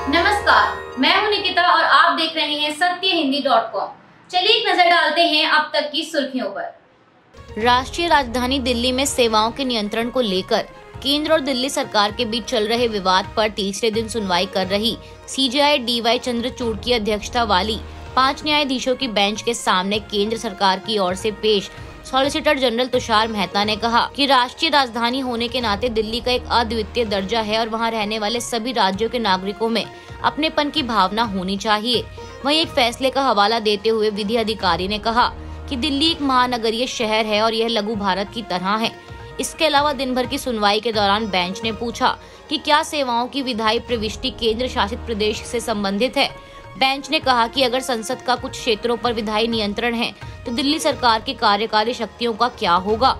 नमस्कार, मैं हूं निकिता और आप देख रहे हैं सत्यहिंदी.com। चलिए एक नजर डालते हैं अब तक की सुर्खियों पर। राष्ट्रीय राजधानी दिल्ली में सेवाओं के नियंत्रण को लेकर केंद्र और दिल्ली सरकार के बीच चल रहे विवाद पर तीसरे दिन सुनवाई कर रही सीजेआई डीवाई चंद्रचूड़ की अध्यक्षता वाली 5 न्यायाधीशों की बेंच के सामने केंद्र सरकार की ओर से पेश सॉलिसिटर जनरल तुषार मेहता ने कहा कि राष्ट्रीय राजधानी होने के नाते दिल्ली का एक अद्वितीय दर्जा है और वहां रहने वाले सभी राज्यों के नागरिकों में अपनेपन की भावना होनी चाहिए। वहीं एक फैसले का हवाला देते हुए विधि अधिकारी ने कहा कि दिल्ली एक महानगरीय शहर है और यह लघु भारत की तरह है। इसके अलावा दिन भर की सुनवाई के दौरान बेंच ने पूछा कि क्या सेवाओं की विधायी प्रविष्टि केंद्र शासित प्रदेश से संबंधित है। बेंच ने कहा कि अगर संसद का कुछ क्षेत्रों पर विधायी नियंत्रण है तो दिल्ली सरकार की कार्यकारी शक्तियों का क्या होगा।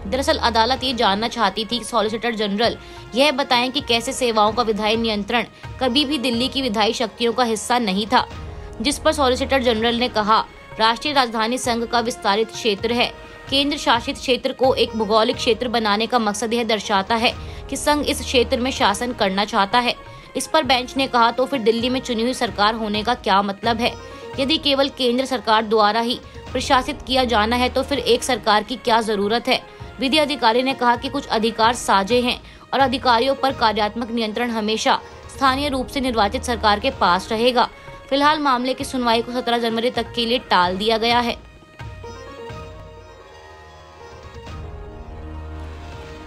दरअसल अदालत ये जानना चाहती थी कि सॉलिसिटर जनरल यह बताएं कि कैसे सेवाओं का विधायी नियंत्रण कभी भी दिल्ली की विधायी शक्तियों का हिस्सा नहीं था। जिस पर सॉलिसिटर जनरल ने कहा, राष्ट्रीय राजधानी संघ का विस्तारित क्षेत्र है। केंद्र शासित क्षेत्र को एक भौगोलिक क्षेत्र बनाने का मकसद यह दर्शाता है कि संघ इस क्षेत्र में शासन करना चाहता है। इस पर बेंच ने कहा, तो फिर दिल्ली में चुनी हुई सरकार होने का क्या मतलब है। यदि केवल केंद्र सरकार द्वारा ही प्रशासित किया जाना है तो फिर एक सरकार की क्या जरूरत है। विधि अधिकारी ने कहा कि कुछ अधिकार साझे हैं और अधिकारियों पर कार्यात्मक नियंत्रण हमेशा स्थानीय रूप से निर्वाचित सरकार के पास रहेगा। फिलहाल मामले की सुनवाई को 17 जनवरी तक के लिए टाल दिया गया है।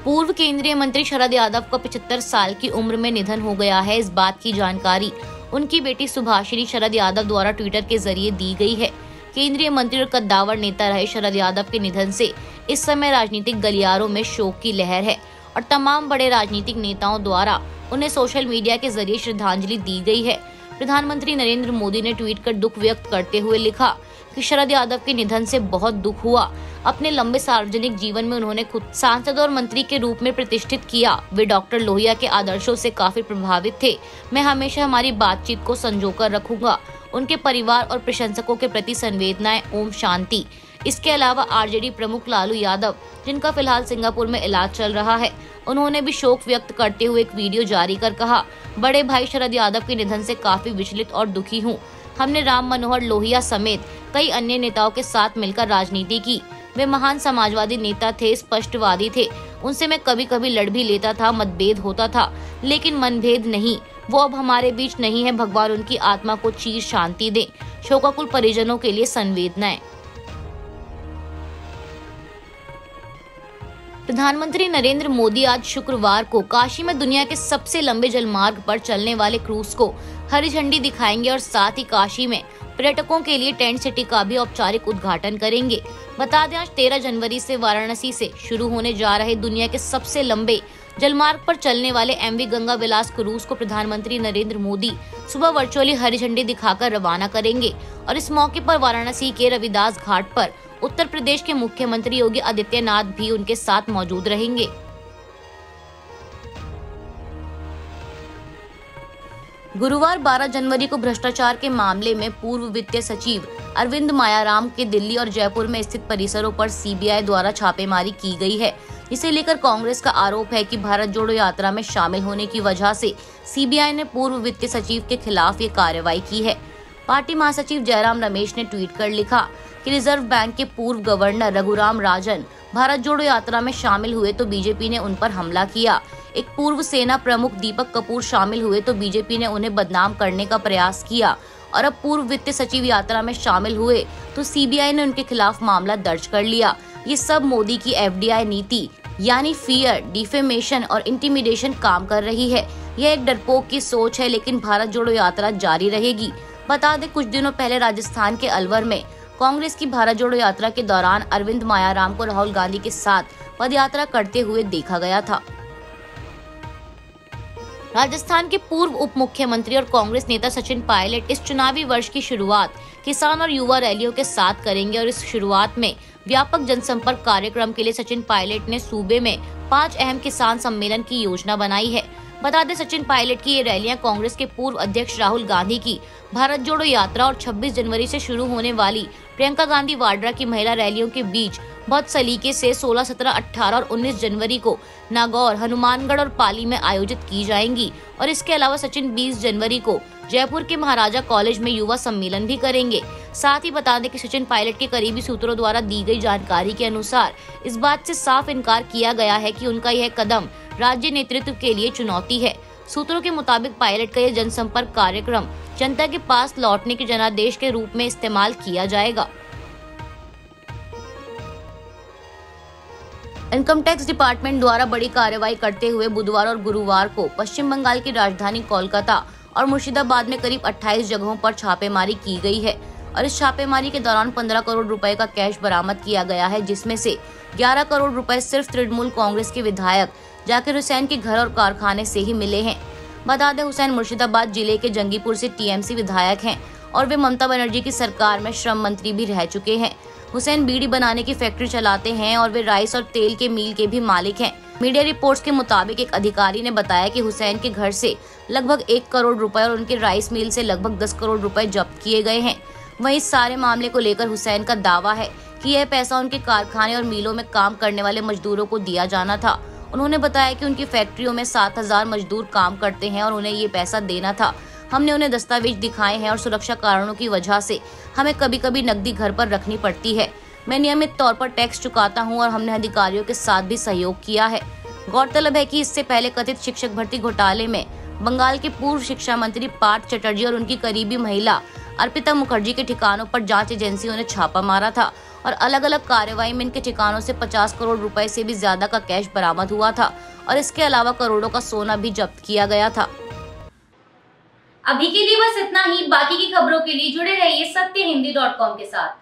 पूर्व केंद्रीय मंत्री शरद यादव का 75 साल की उम्र में निधन हो गया है। इस बात की जानकारी उनकी बेटी सुभाषिनी शरद यादव द्वारा ट्विटर के जरिए दी गई है। केंद्रीय मंत्री और कद्दावर नेता रहे शरद यादव के निधन से इस समय राजनीतिक गलियारों में शोक की लहर है और तमाम बड़े राजनीतिक नेताओं द्वारा उन्हें सोशल मीडिया के जरिए श्रद्धांजलि दी गई है। प्रधानमंत्री नरेंद्र मोदी ने ट्वीट कर दुख व्यक्त करते हुए लिखा कि शरद यादव के निधन से बहुत दुख हुआ। अपने लंबे सार्वजनिक जीवन में उन्होंने खुद सांसद और मंत्री के रूप में प्रतिष्ठित किया। वे डॉक्टर लोहिया के आदर्शों से काफी प्रभावित थे। मैं हमेशा हमारी बातचीत को संजोकर रखूंगा। उनके परिवार और प्रशंसकों के प्रति संवेदनाएं। ओम शांति। इसके अलावा आरजेडी प्रमुख लालू यादव, जिनका फिलहाल सिंगापुर में इलाज चल रहा है, उन्होंने भी शोक व्यक्त करते हुए एक वीडियो जारी कर कहा, बड़े भाई शरद यादव के निधन से काफी विचलित और दुखी हूँ। हमने राम मनोहर लोहिया समेत कई अन्य नेताओं के साथ मिलकर राजनीति की। वे महान समाजवादी नेता थे, स्पष्टवादी थे। उनसे मैं कभी कभी लड़ भी लेता था, मतभेद होता था, लेकिन मनभेद नहीं। वो अब हमारे बीच नहीं है। भगवान उनकी आत्मा को चीर शांति दे। शोकाकुल परिजनों के लिए संवेदनाएं। प्रधानमंत्री नरेंद्र मोदी आज शुक्रवार को काशी में दुनिया के सबसे लंबे जलमार्ग पर चलने वाले क्रूज को हरी झंडी दिखाएंगे और साथ ही काशी में पर्यटकों के लिए टेंट सिटी का भी औपचारिक उद्घाटन करेंगे। बता दें, आज 13 जनवरी से वाराणसी से शुरू होने जा रहे दुनिया के सबसे लंबे जलमार्ग पर चलने वाले एमवी गंगा विलास क्रूज को प्रधानमंत्री नरेंद्र मोदी सुबह वर्चुअली हरी झंडी दिखाकर रवाना करेंगे और इस मौके पर वाराणसी के रविदास घाट पर उत्तर प्रदेश के मुख्यमंत्री योगी आदित्यनाथ भी उनके साथ मौजूद रहेंगे। गुरुवार 12 जनवरी को भ्रष्टाचार के मामले में पूर्व वित्तीय सचिव अरविंद मायाराम के दिल्ली और जयपुर में स्थित परिसरों पर सीबीआई द्वारा छापेमारी की गई है। इसे लेकर कांग्रेस का आरोप है कि भारत जोड़ो यात्रा में शामिल होने की वजह से सीबीआई ने पूर्व वित्तीय सचिव के खिलाफ ये कार्रवाई की है। पार्टी महासचिव जयराम रमेश ने ट्वीट कर लिखा कि रिजर्व बैंक के पूर्व गवर्नर रघुराम राजन भारत जोड़ो यात्रा में शामिल हुए तो बीजेपी ने उन पर हमला किया। एक पूर्व सेना प्रमुख दीपक कपूर शामिल हुए तो बीजेपी ने उन्हें बदनाम करने का प्रयास किया और अब पूर्व वित्त सचिव यात्रा में शामिल हुए तो सीबीआई ने उनके खिलाफ मामला दर्ज कर लिया। ये सब मोदी की एफडीआई नीति यानी फियर, डिफेमेशन और इंटिमिडेशन काम कर रही है। यह एक डरपोक की सोच है, लेकिन भारत जोड़ो यात्रा जारी रहेगी। बता दें, कुछ दिनों पहले राजस्थान के अलवर में कांग्रेस की भारत जोड़ो यात्रा के दौरान अरविंद मायाराम को राहुल गांधी के साथ पदयात्रा करते हुए देखा गया था। राजस्थान के पूर्व उप मुख्यमंत्री और कांग्रेस नेता सचिन पायलट इस चुनावी वर्ष की शुरुआत किसान और युवा रैलियों के साथ करेंगे और इस शुरुआत में व्यापक जनसंपर्क कार्यक्रम के लिए सचिन पायलट ने सूबे में 5 अहम किसान सम्मेलन की योजना बनाई है। बता दें, सचिन पायलट की ये रैलियां कांग्रेस के पूर्व अध्यक्ष राहुल गांधी की भारत जोड़ो यात्रा और 26 जनवरी से शुरू होने वाली प्रियंका गांधी वाड्रा की महिला रैलियों के बीच बहुत सलीके से 16, 17, 18 और 19 जनवरी को नागौर, हनुमानगढ़ और पाली में आयोजित की जाएंगी। और इसके अलावा सचिन 20 जनवरी को जयपुर के महाराजा कॉलेज में युवा सम्मेलन भी करेंगे। साथ ही बता दें कि सचिन पायलट के करीबी सूत्रों द्वारा दी गई जानकारी के अनुसार इस बात से साफ इनकार किया गया है कि उनका यह कदम राज्य नेतृत्व के लिए चुनौती है। सूत्रों के मुताबिक पायलट का यह जनसंपर्क कार्यक्रम जनता के पास लौटने के जनादेश के रूप में इस्तेमाल किया जाएगा। इनकम टैक्स डिपार्टमेंट द्वारा बड़ी कार्रवाई करते हुए बुधवार और गुरुवार को पश्चिम बंगाल की राजधानी कोलकाता और मुर्शिदाबाद में करीब 28 जगहों पर छापेमारी की गई है। और इस छापेमारी के दौरान 15 करोड़ रुपए का कैश बरामद किया गया है, जिसमें से 11 करोड़ रुपए सिर्फ तृणमूल कांग्रेस के विधायक जाकिर हुसैन के घर और कारखाने से ही मिले हैं। बता दें, हुसैन मुर्शिदाबाद जिले के जंगीपुर से टीएमसी विधायक हैं और वे ममता बनर्जी की सरकार में श्रम मंत्री भी रह चुके हैं। हुसैन बीड़ी बनाने की फैक्ट्री चलाते हैं और वे राइस और तेल के मिल के भी मालिक हैं। मीडिया रिपोर्ट्स के मुताबिक एक अधिकारी ने बताया कि हुसैन के घर से लगभग 1 करोड़ रुपए और उनके राइस मिल से लगभग 10 करोड़ रुपए जब्त किए गए हैं। वहीं इस सारे मामले को लेकर हुसैन का दावा है कि यह पैसा उनके कारखाने और मिलों में काम करने वाले मजदूरों को दिया जाना था। उन्होंने बताया कि उनकी फैक्ट्रियों में 7,000 मजदूर काम करते हैं और उन्हें ये पैसा देना था। हमने उन्हें दस्तावेज दिखाए हैं और सुरक्षा कारणों की वजह से हमें कभी कभी नकदी घर पर रखनी पड़ती है। मैं नियमित तौर पर टैक्स चुकाता हूं और हमने अधिकारियों के साथ भी सहयोग किया है। गौरतलब है कि इससे पहले कथित शिक्षक भर्ती घोटाले में बंगाल के पूर्व शिक्षा मंत्री पार्थ चटर्जी और उनकी करीबी महिला अर्पिता मुखर्जी के ठिकानों पर जांच एजेंसियों ने छापा मारा था और अलग अलग कार्रवाई में इनके ठिकानों से 50 करोड़ रुपए से भी ज्यादा का कैश बरामद हुआ था और इसके अलावा करोड़ों का सोना भी जब्त किया गया था। अभी के लिए बस इतना ही। बाकी की खबरों के लिए जुड़े रहिए सत्यहिंदी.com के साथ।